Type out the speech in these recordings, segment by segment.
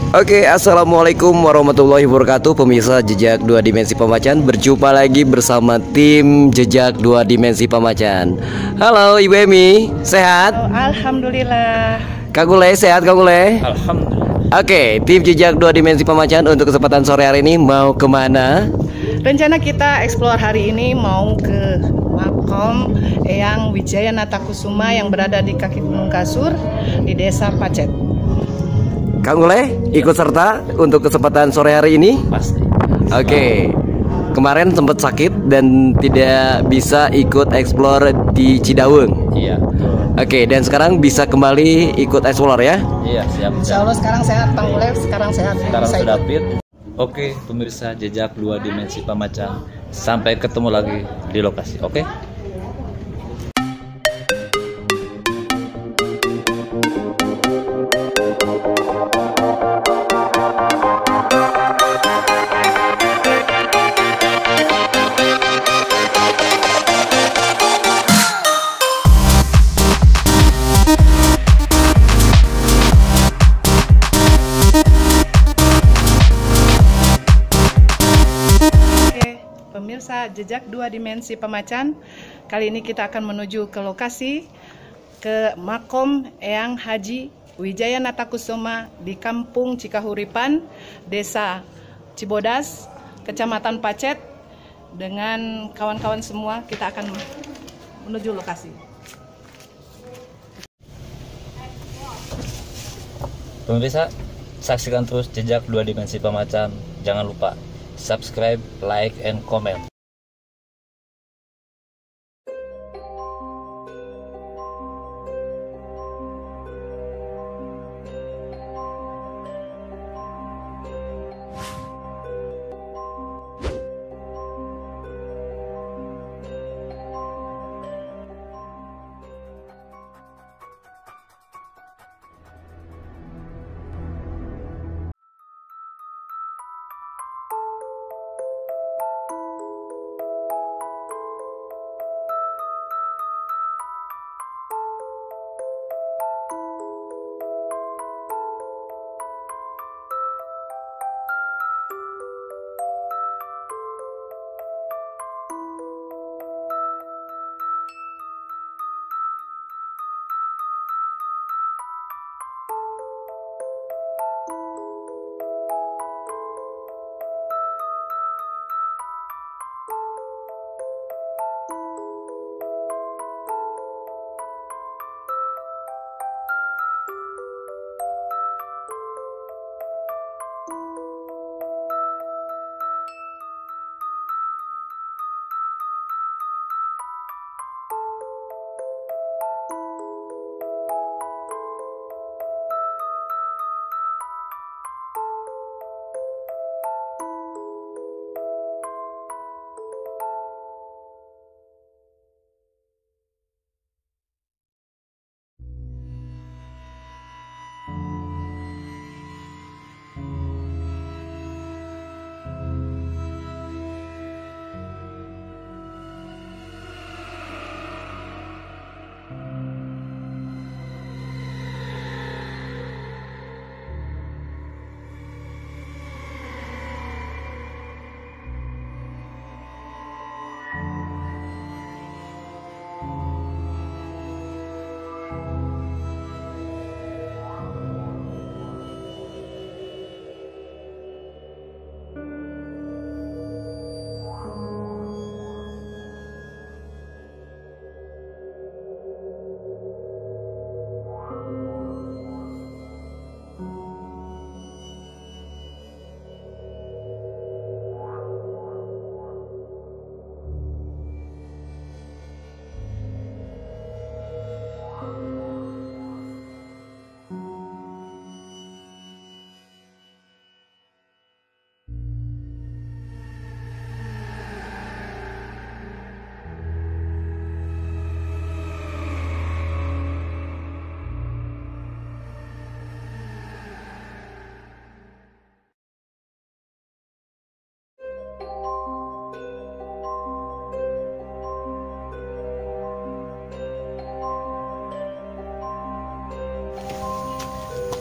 Oke, assalamualaikum warahmatullahi wabarakatuh. Pemirsa Jejak Dua Dimensi Pemacan, berjumpa lagi bersama tim Jejak Dua Dimensi Pemacan. Halo Ibu Emi, sehat? Oh, alhamdulillah. Kak Gule, sehat Kak Gule? Alhamdulillah. Oke, tim Jejak Dua Dimensi Pemacan untuk kesempatan sore hari ini mau kemana? Rencana kita explore hari ini mau ke Makom Eyang Wijaya Natakusuma yang berada di kaki Gunung Kasur di Desa Pacet. Kang Gule ikut serta untuk kesempatan sore hari ini? Pasti. Oke. Kemarin sempat sakit dan tidak bisa ikut explore di Cidaung. Iya. Oke, dan sekarang bisa kembali ikut explore ya? Iya, siap. Insya Allah sekarang sehat, Bang Gule. Sekarang sehat. Sekarang Bisa sudah ikut. fit. Oke, pemirsa Jejak Dua Dimensi Pemacan. Sampai ketemu lagi di lokasi. Oke? Pemirsa Jejak Dua Dimensi Pemacan, kali ini kita akan menuju ke lokasi ke Makom Eyang Haji Wijaya Natakusuma di Kampung Cikahuripan, Desa Cibodas, Kecamatan Pacet. Dengan kawan-kawan semua kita akan menuju lokasi. Pemirsa, saksikan terus Jejak Dua Dimensi Pemacan. Jangan lupa subscribe, like, and comment.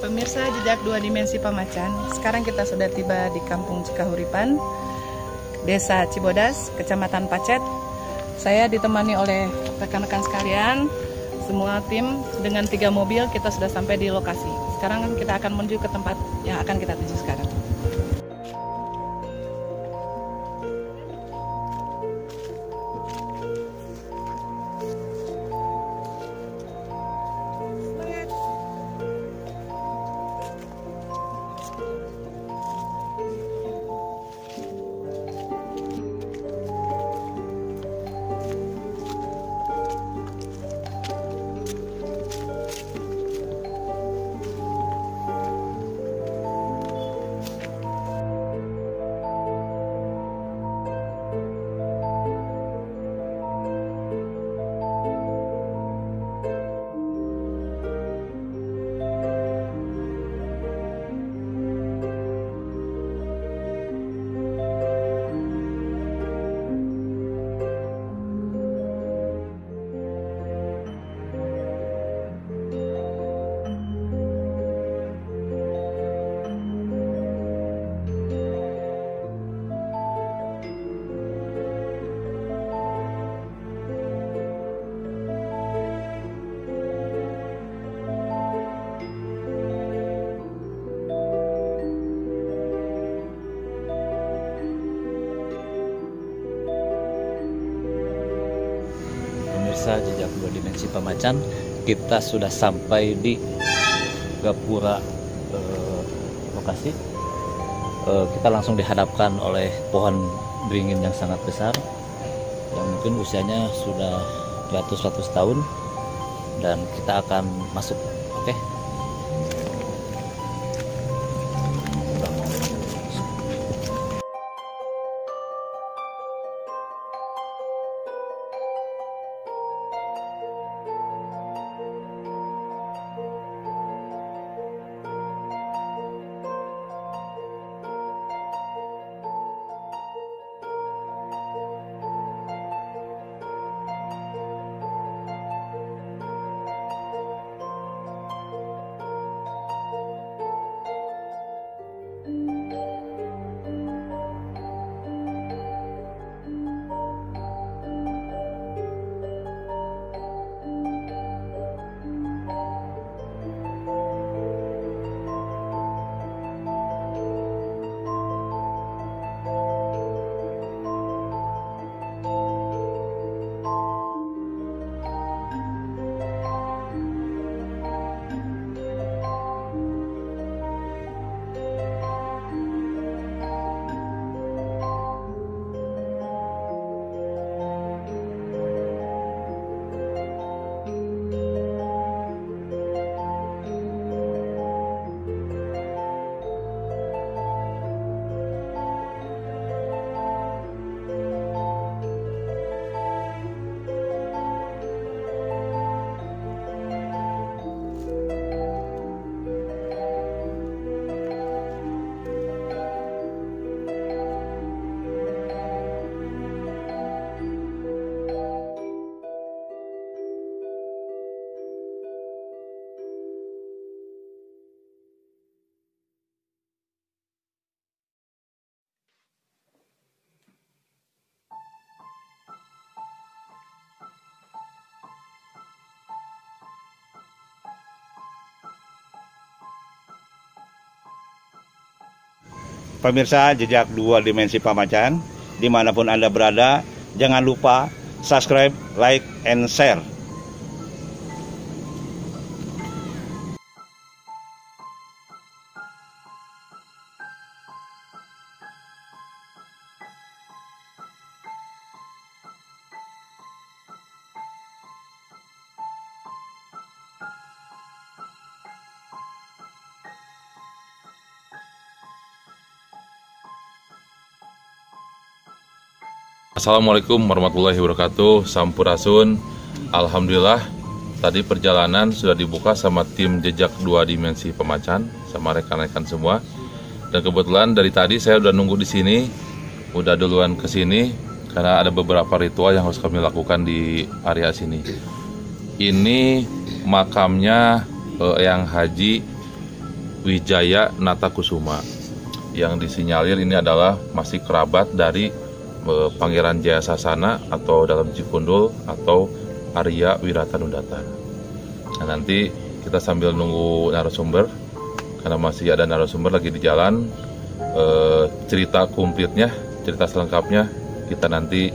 Pemirsa Jejak 2 Dimensi Pamacan, sekarang kita sudah tiba di Kampung Cikahuripan, Desa Cibodas, Kecamatan Pacet. Saya ditemani oleh rekan-rekan sekalian, semua tim dengan 3 mobil kita sudah sampai di lokasi. Sekarang kita akan menuju ke tempat yang akan kita tuju sekarang. Jejak 2 Dimensi Pamacan, kita sudah sampai di gapura lokasi. Kita langsung dihadapkan oleh pohon beringin yang sangat besar, yang mungkin usianya sudah 100 tahun, dan kita akan masuk. Oke. Pemirsa Jejak 2 Dimensi Pamacan, dimanapun Anda berada, jangan lupa subscribe, like, and share. Assalamualaikum warahmatullahi wabarakatuh. Sampurasun. Alhamdulillah tadi perjalanan sudah dibuka sama tim Jejak 2 Dimensi Pamacan sama rekan-rekan semua. Dan kebetulan dari tadi saya udah nunggu di sini, udah duluan ke sini karena ada beberapa ritual yang harus kami lakukan di area sini. Ini makamnya Eyang Haji Wijaya Natakusuma. Yang disinyalir ini adalah masih kerabat dari Pangeran Jayasasana atau dalam Cikundul atau Arya Wiratanundata. Nah, nanti kita sambil nunggu narasumber, karena masih ada narasumber lagi di jalan, cerita komplitnya, cerita selengkapnya kita nanti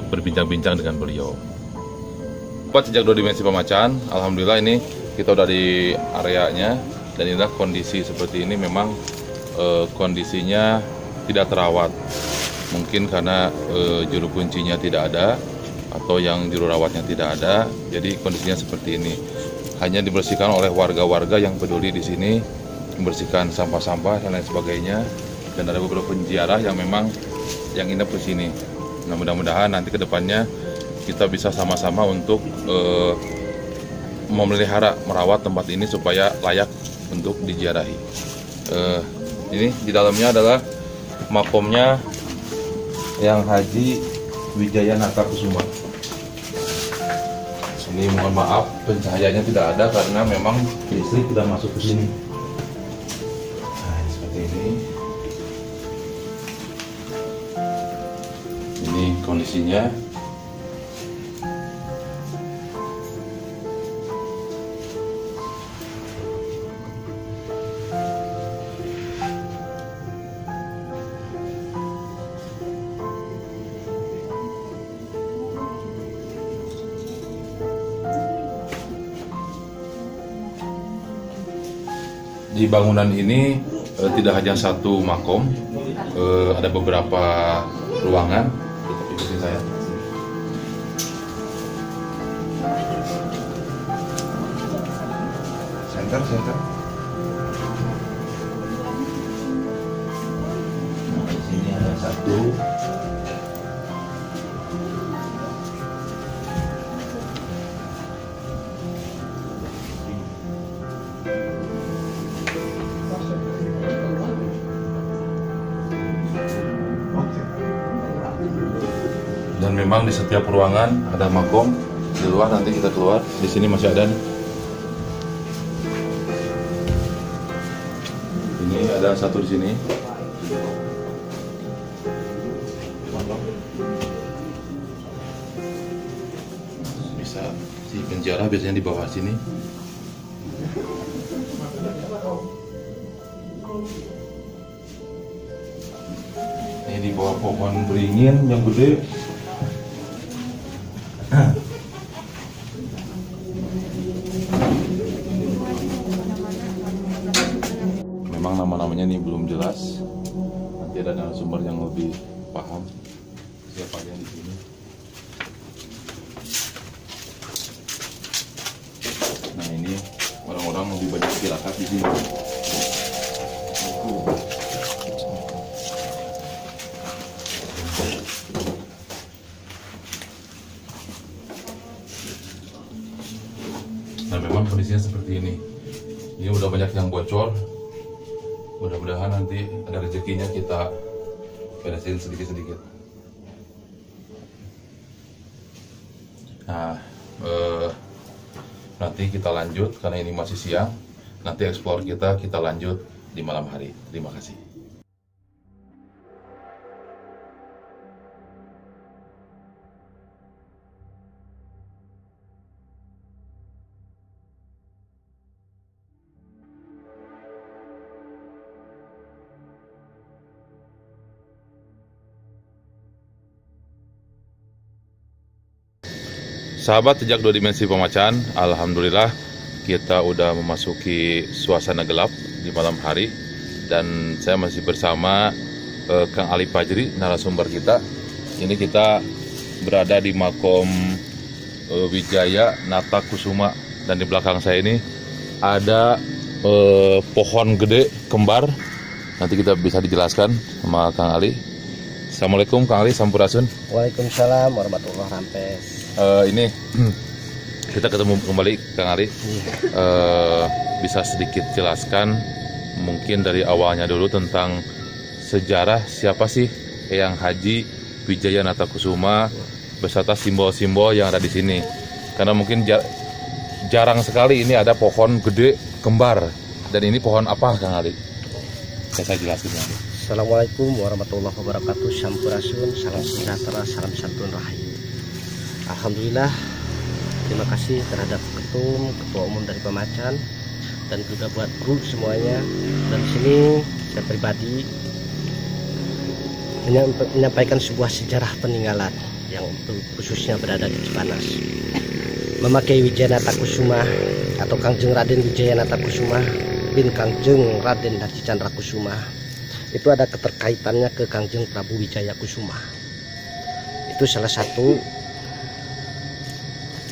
berbincang-bincang dengan beliau. Sejak 2 dimensi Pamacan, alhamdulillah ini kita udah di areanya, dan inilah kondisi seperti ini. Memang kondisinya tidak terawat, mungkin karena juru kuncinya tidak ada atau yang juru rawatnya tidak ada, jadi kondisinya seperti ini. Hanya dibersihkan oleh warga-warga yang peduli di sini, membersihkan sampah-sampah dan lain sebagainya, dan ada beberapa penziarah yang memang yang nginep di sini. Nah, mudah-mudahan nanti ke depannya kita bisa sama-sama untuk memelihara, merawat tempat ini supaya layak untuk diziarahi. Ini di dalamnya adalah makomnya Eyang Haji Wijaya Natakusuma. Ini mohon maaf pencahayaannya tidak ada karena memang listrik tidak masuk ke sini. Nah, seperti ini. Ini kondisinya. Di bangunan ini tidak hanya satu makom, ada beberapa ruangan. Ikutin saya. Center. Nah, di sini ada satu. Dan memang di setiap ruangan ada makom. Di luar nanti kita keluar. Di sini masih ada nih. Ini ada satu di sini. Bisa si penjara biasanya di bawah sini. Ini di bawah pohon beringin yang gede. Memang nama-namanya ini belum jelas. Nanti ada narasumber yang lebih paham siapa yang di sini. Nah, ini orang-orang lebih banyak tirakat di sini. Nah, memang kondisinya seperti ini. Ini udah banyak yang bocor. Mudah-mudahan nanti ada rezekinya kita beresin sedikit-sedikit. Nah, nanti kita lanjut karena ini masih siang. Nanti explore kita lanjut di malam hari. Terima kasih. Sahabat Jejak 2 Dimensi Pamacan, alhamdulillah kita udah memasuki suasana gelap di malam hari, dan saya masih bersama Kang Ali Fajri, narasumber kita. Ini kita berada di makom Wijaya Natakusuma, dan di belakang saya ini ada pohon gede kembar. Nanti kita bisa dijelaskan sama Kang Ali. Assalamualaikum Kang Ali, Sampurasun. Waalaikumsalam warahmatullahi wabarakatuh. Ini kita ketemu kembali Kang Ali. Bisa sedikit jelaskan mungkin dari awalnya dulu tentang sejarah siapa sih Eyang Haji Wijaya Natakusuma beserta simbol-simbol yang ada di sini. Karena mungkin jarang sekali ini ada pohon gede kembar Dan ini pohon apa Kang Ali? Saya jelasin nanti. Assalamualaikum warahmatullahi wabarakatuh. Sampurasun, salam sejahtera, salam santun rahayu. Alhamdulillah, terima kasih terhadap ketua umum dari Pemacan dan juga buat kru semuanya. Dan di sini saya pribadi menyampaikan sebuah sejarah peninggalan yang khususnya berada di Cipanas. Memakai Wijayanata Kusuma atau Kangjeng Raden Wijayanata Kusuma bin Kangjeng Raden Darji Chandra Kusuma, itu ada keterkaitannya ke Kangjeng Prabu Wijaya Kusuma. Itu salah satu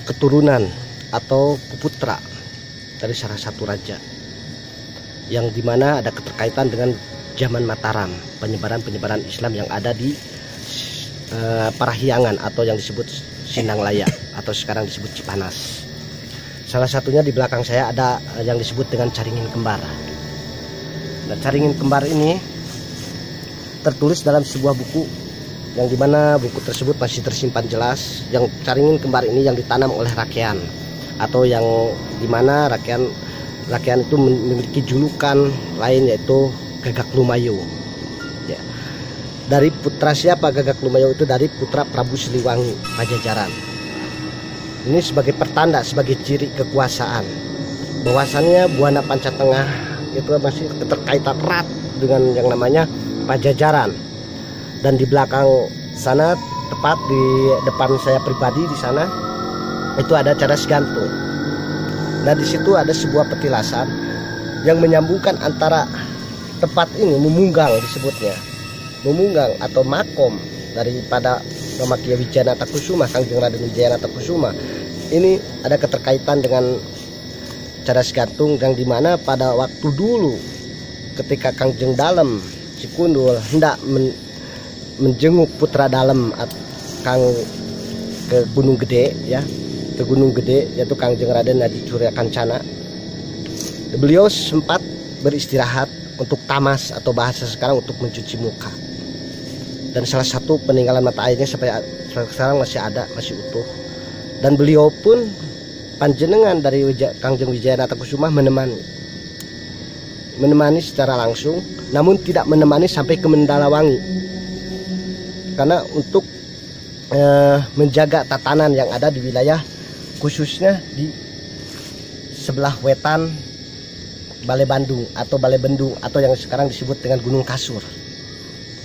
keturunan atau putra dari salah satu raja, yang dimana ada keterkaitan dengan zaman Mataram, penyebaran Islam yang ada di Parahyangan atau yang disebut Sindang Laya atau sekarang disebut Cipanas. Salah satunya di belakang saya ada yang disebut dengan Caringin Kembar. Nah, Caringin Kembar ini tertulis dalam sebuah buku yang dimana buku tersebut masih tersimpan jelas. Yang Caringin Kembar ini yang ditanam oleh Rakyaan, atau yang dimana Rakyaan itu memiliki julukan lain yaitu Gagak Lumayu. Ya. Dari putra siapa Gagak Lumayu itu? Dari putra Prabu Siliwangi Pajajaran. Ini sebagai pertanda, sebagai ciri kekuasaan, bahwasannya Buana Pancatengah itu masih keterkaitan erat dengan yang namanya Pajajaran. Dan di belakang sana, tepat di depan saya pribadi di sana, itu ada Cadas Gantung. Nah, di situ ada sebuah petilasan yang menyambungkan antara tempat ini, Memunggang disebutnya, Memunggang atau makom daripada Mamakia Wijayanata Kusuma, Kangjeng Raden Wijayanata Kusuma. Ini ada keterkaitan dengan Cadas Gantung, yang dimana pada waktu dulu ketika Kangjeng Dalem Cikundul hendak menjenguk putra Dalem Kang ke Gunung Gede, ya, ke Gunung Gede, yaitu Kangjeng Raden Adi Surya Kancana. Beliau sempat beristirahat untuk tamas atau bahasa sekarang untuk mencuci muka. Dan salah satu peninggalan mata airnya sampai sekarang masih ada, masih utuh. Dan beliau pun panjenengan dari Kangjeng Wijayanata Kusuma menemani secara langsung, namun tidak menemani sampai ke Mendalawangi, karena untuk menjaga tatanan yang ada di wilayah, khususnya di sebelah wetan Balai Bandung atau Balai Bendung atau yang sekarang disebut dengan Gunung Kasur.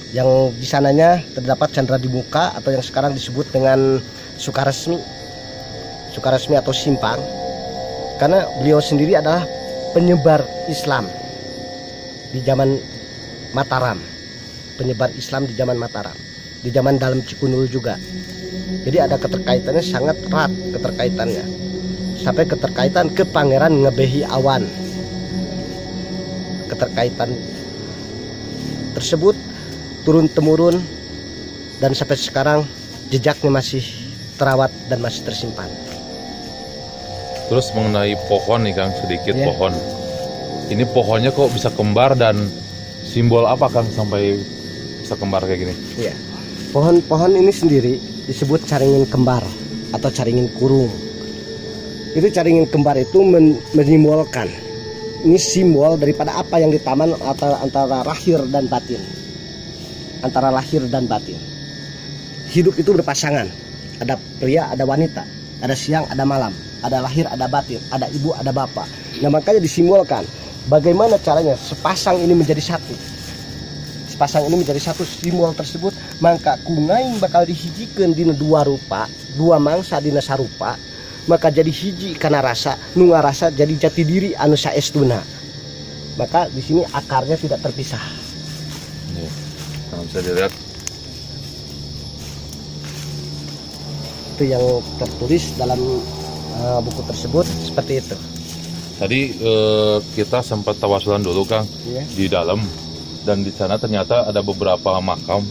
Yang di sananya terdapat Candra di Muka atau yang sekarang disebut dengan Sukaresmi atau Simpang, karena beliau sendiri adalah penyebar Islam di zaman Mataram, penyebar Islam di zaman Mataram, di zaman Dalem Cikundul juga. Jadi ada keterkaitannya, sangat erat keterkaitannya, sampai keterkaitan ke Pangeran Ngebehi Awan. Keterkaitan tersebut turun-temurun dan sampai sekarang jejaknya masih terawat dan masih tersimpan. Terus mengenai pohon nih Kang, sedikit pohon. Ini pohonnya kok bisa kembar dan simbol apa Kang sampai bisa kembar kayak gini? Iya. Pohon-pohon ini sendiri disebut Caringin Kembar atau Caringin Kurung. Itu Caringin Kembar itu menyimbolkan, ini simbol daripada apa yang ditaman antara lahir dan batin. Antara lahir dan batin. Hidup itu berpasangan. Ada pria, ada wanita. Ada siang, ada malam. Ada lahir, ada batin. Ada ibu, ada bapak. Nah, makanya disimbolkan bagaimana caranya sepasang ini menjadi satu. Sepasang ini menjadi satu, simbol tersebut. Maka kungaing bakal dihijikeun dina dua rupa, dua mangsa dina sarupa. Maka jadi hiji karena rasa, nunga rasa jadi jati diri anu saestuna. Maka di sini akarnya tidak terpisah. Bisa dilihat itu yang tertulis dalam buku tersebut seperti itu. Tadi kita sempat tawasulan dulu Kang, di dalam, dan di sana ternyata ada beberapa makam.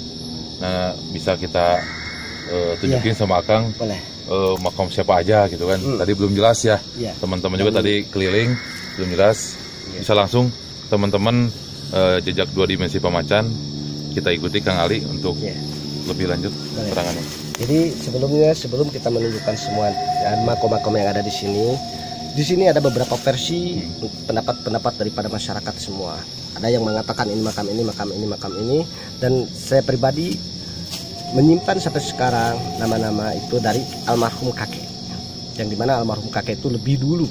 Nah, bisa kita tunjukin sama Kang. Boleh. Makam siapa aja gitu kan. Tadi belum jelas ya. Teman-teman juga tadi keliling belum jelas. Bisa langsung teman-teman jejak 2 dimensi Pemacan kita ikuti Kang Ali untuk lebih lanjut keterangannya. Jadi sebelum kita menunjukkan semua makom-makom yang ada di sini, di sini ada beberapa versi pendapat-pendapat daripada masyarakat semua. Ada yang mengatakan ini makam ini, makam ini, makam ini, dan saya pribadi menyimpan sampai sekarang nama-nama itu dari almarhum kakek, yang dimana almarhum kakek itu lebih dulu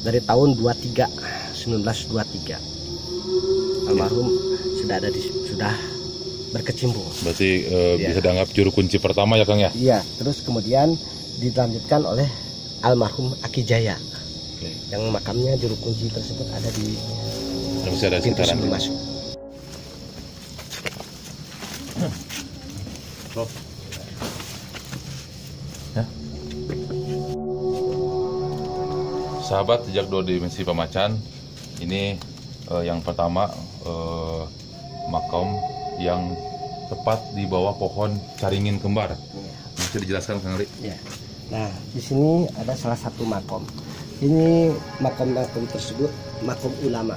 dari tahun 1923 almarhum sudah berkecimpung. Berarti bisa dianggap juru kunci pertama ya Kang ya? Iya, terus kemudian dilanjutkan oleh almarhum Aki Jaya. Yang makamnya juru kunci tersebut ada di pintu sebelum masuk. Ya. Sahabat Jejak Dua Dimensi Pamacan, ini yang pertama makam yang tepat di bawah pohon caringin kembar. Bisa dijelaskan Kang Ri? Ya. Nah, di sini ada salah satu makom. Ini makom-makom tersebut makom ulama.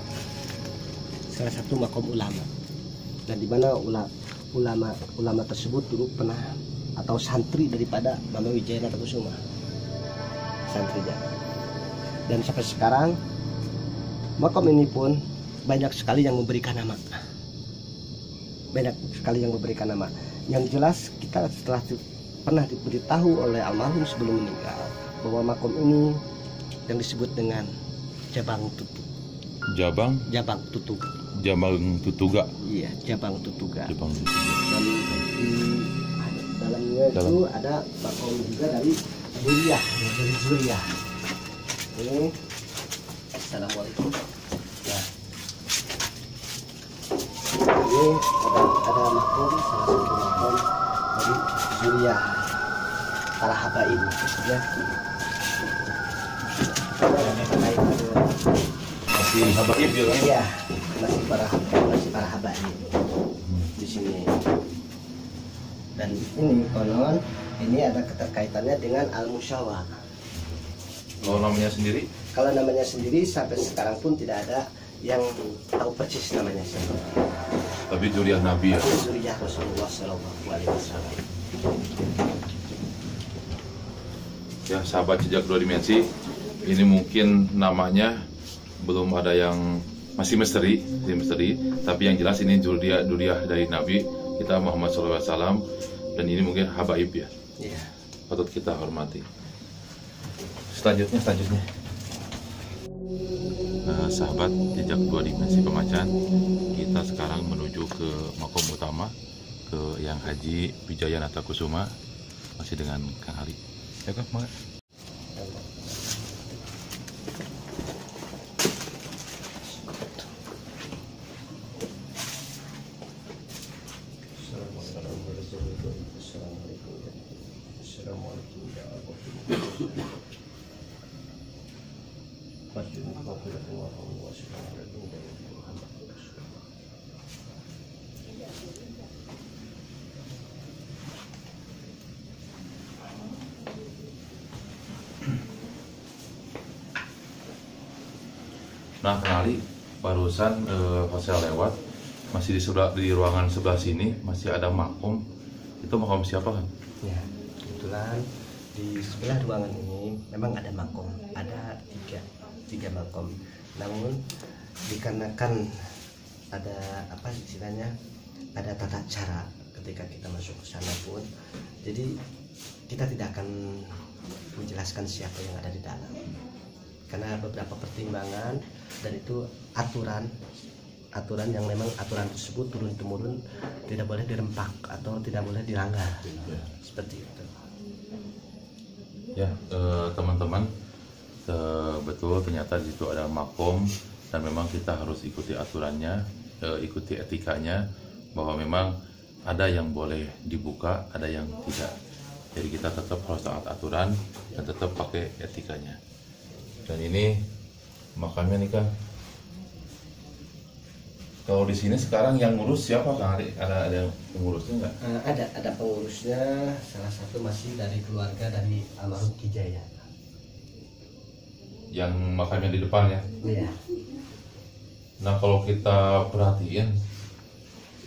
Salah satu makom ulama. Dan di mana ulama tersebut dulu pernah atau santri daripada Mama Wijaya Natakusuma. Santrinya. Dan sampai sekarang makom ini pun banyak sekali yang memberikan nama. Banyak sekali yang memberikan nama. Yang jelas kita setelah pernah diberitahu oleh almarhum sebelum meninggal bahwa makom ini yang disebut dengan Jabang Tutu. Jabang Tutuga. Jabang Tutuga. Iya, Jabang Tutuga. Jabang Tutuga. Dan di dalamnya itu ada makom juga dari Zuriyah, dari Zuriyah. Ini assalamualaikum. Nah, ini ada makom, salah satu makom dari Zuriyah para habaib ya. Masih habaib ya? Iya, masih para habaib di sini. Dan ini konon ini ada keterkaitannya dengan al-musyawah. Kalau namanya sendiri? Kalau namanya sendiri sampai sekarang pun tidak ada yang tahu persis namanya siapa. Tapi Zuriyah Nabi ya? Zuriyah Rasulullah SAW. Ya sahabat Jejak Dua Dimensi, ini mungkin namanya belum ada yang masih misteri, tapi yang jelas ini Zuriyah dari Nabi kita Muhammad SAW, dan ini mungkin habaib ya. Iya. Patut kita hormati. Selanjutnya. Nah, sahabat Jejak Dua Dimensi Pamacan, kita sekarang menuju ke makom utama, ke Yang Haji Wijaya Natakusuma, masih dengan Kang Ali. Ya Kang, semangat. Nah, Kang Ali, barusan pas saya lewat, masih di ruangan sebelah sini masih ada makom. Itu makom siapa kan? Ya, kebetulan di sebelah ruangan ini memang ada makom, ada tiga makom. Namun dikarenakan ada apa istilahnya, ada tata cara ketika kita masuk ke sana pun, jadi kita tidak akan menjelaskan siapa yang ada di dalam. Karena beberapa pertimbangan dan itu aturan yang memang aturan tersebut turun temurun tidak boleh dirempak atau tidak boleh dilanggar seperti itu ya. Teman-teman, betul ternyata di situ ada makom dan memang kita harus ikuti aturannya, ikuti etikanya, bahwa memang ada yang boleh dibuka, ada yang tidak. Jadi kita tetap harus taat aturan dan tetap pakai etikanya. Dan ini makamnya nih Kang. Kalau di sini sekarang yang ngurus siapa Kang Ari? Ada yang pengurusnya nggak? Ada pengurusnya, salah satu masih dari keluarga dari almarhum Ki Jaya. Yang makamnya di depan ya? Iya. Nah kalau kita perhatiin,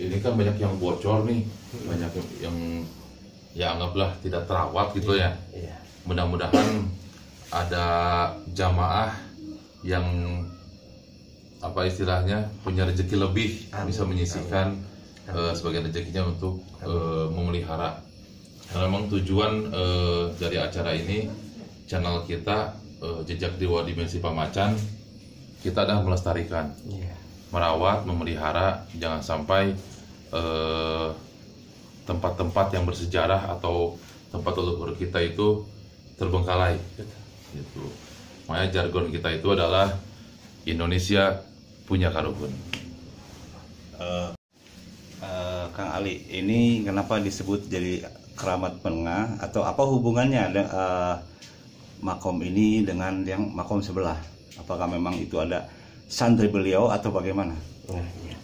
ini kan banyak yang bocor nih, banyak yang ya anggaplah tidak terawat gitu ya. Iya. Mudah-mudahan ada jamaah yang apa istilahnya punya rezeki lebih, bisa menyisihkan sebagian rezekinya untuk memelihara. Karena memang tujuan dari acara ini, channel kita Jejak Dua Dimensi Pamacan, kita adalah melestarikan, merawat, memelihara, jangan sampai tempat-tempat yang bersejarah atau tempat leluhur kita itu terbengkalai. Gitu. Makanya jargon kita itu adalah Indonesia punya Karuhun. Kang Ali, ini kenapa disebut jadi keramat penengah, atau apa hubungannya makom ini dengan yang makom sebelah? Apakah memang itu ada santri beliau atau bagaimana? Nah, iya.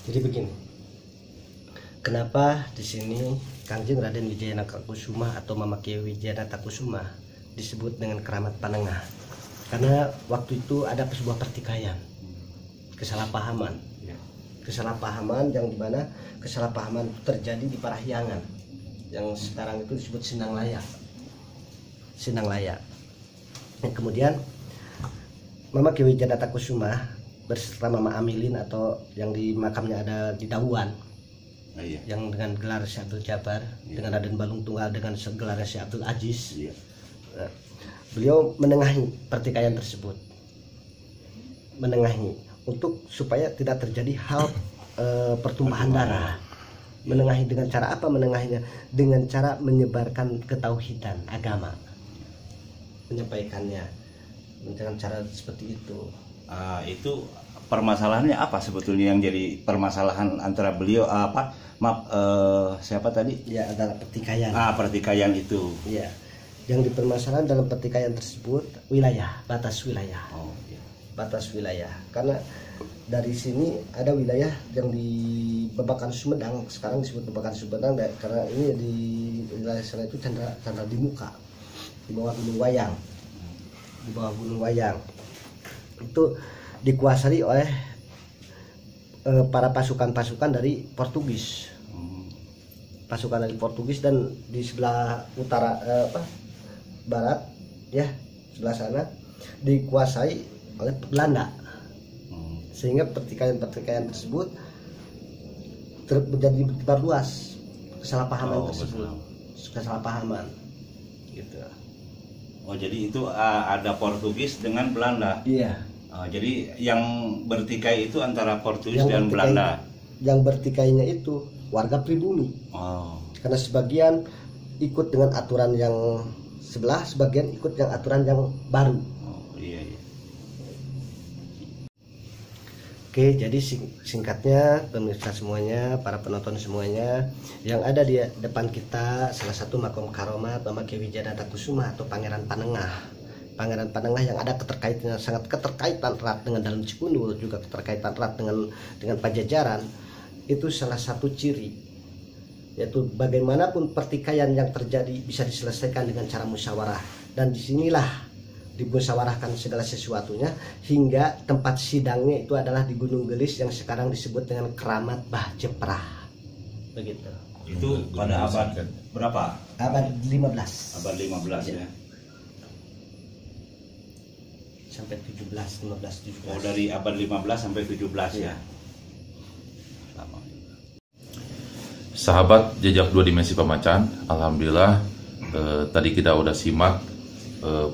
Jadi begini, kenapa di sini Kangjeng Raden Wijaya Natakusuma atau Mama Kiai Wijaya Natakusuma disebut dengan keramat panengah? Karena waktu itu ada sebuah pertikaian, kesalahpahaman, yang dimana kesalahpahaman terjadi di Parahyangan, yang sekarang itu disebut Sindang Laya. Dan kemudian Mama Kiai Wijaya Natakusuma beserta Mama Amilin atau yang di makamnya ada di Dawuan, yang dengan gelar Syekh Abdul Jabar, dengan Raden Balung Tunggal dengan gelar Syekh Abdul Aziz. Nah, beliau menengahi pertikaian tersebut, untuk supaya tidak terjadi hal pertumpahan darah. Menengahi dengan cara apa? Menengahinya dengan cara menyebarkan ketauhidan agama, menyampaikannya dengan cara seperti itu. Itu permasalahannya apa sebetulnya yang jadi permasalahan antara beliau siapa tadi? Ya, antara pertikaian. Pertikaian itu. Ya. Yang dipermasalahan dalam pertikaian tersebut batas wilayah. Batas wilayah. Karena dari sini ada wilayah yang di Babakan Sumedang, sekarang disebut Babakan Sumedang, karena ini di wilayah sana itu Candra di Muka, di bawah Gunung Wayang. Itu dikuasai oleh para pasukan dari Portugis. Pasukan dari Portugis, dan di sebelah utara barat, ya, sebelah sana dikuasai oleh Belanda. Sehingga pertikaian tersebut menjadi berkibar luas, kesalahpahaman tersebut. Kesalahpahaman gitu. Jadi itu ada Portugis dengan Belanda. Iya. Jadi yang bertikai itu antara Portugis dan Belanda. Yang bertikainya itu warga pribumi. Karena sebagian ikut dengan aturan yang sebelah, sebagian ikut yang aturan yang baru. Oke, jadi singkatnya pemirsa semuanya, para penonton semuanya, yang ada di depan kita salah satu makom karomat Mama Kiai Wijaya Natakusuma atau Pangeran Panengah. Pangeran Panengah yang ada sangat keterkaitan erat dengan Dalam Cikundul, juga keterkaitan erat dengan Pajajaran. Itu salah satu ciri, yaitu bagaimanapun pertikaian yang terjadi bisa diselesaikan dengan cara musyawarah, dan disinilah dimusyawarahkan segala sesuatunya, hingga tempat sidangnya itu adalah di Gunung Gelis yang sekarang disebut dengan Keramat Bah Jeprah. Begitu. Itu pada abad berapa? Abad 15. Abad 15 ya. Sampai 17, 15, 17. Dari abad 15 sampai 17 ya. Sahabat Jejak Dua Dimensi Pamacan, alhamdulillah tadi kita udah simak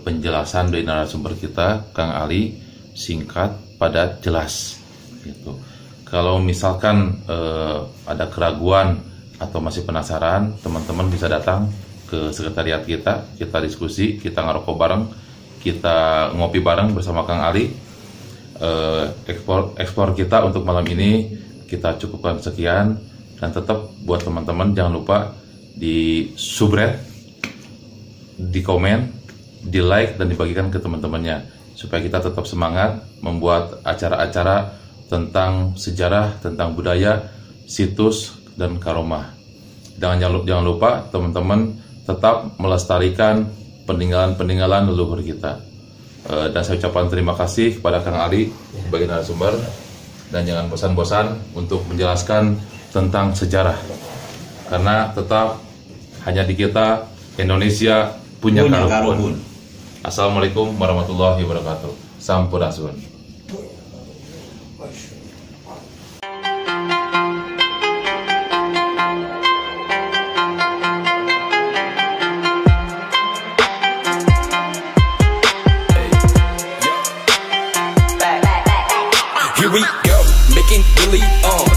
penjelasan dari narasumber kita, Kang Ali, singkat, padat, jelas. Gitu. Kalau misalkan ada keraguan atau masih penasaran, teman-teman bisa datang ke sekretariat kita diskusi, kita ngerokok bareng, kita ngopi bareng bersama Kang Ali. Explore kita untuk malam ini kita cukupkan sekian, dan tetap buat teman-teman jangan lupa di subscribe, di komen, di like, dan dibagikan ke teman-temannya, supaya kita tetap semangat membuat acara-acara tentang sejarah, tentang budaya, situs, dan karomah. Jangan lupa teman-teman tetap melestarikan peninggalan-peninggalan leluhur kita. Dan saya ucapkan terima kasih kepada Kang Ali sebagai narasumber, dan jangan bosan-bosan untuk menjelaskan tentang sejarah, karena tetap hanya di kita Indonesia punya Karuhun. Assalamualaikum warahmatullahi wabarakatuh. Sampurasun. Here we go, making Billy on.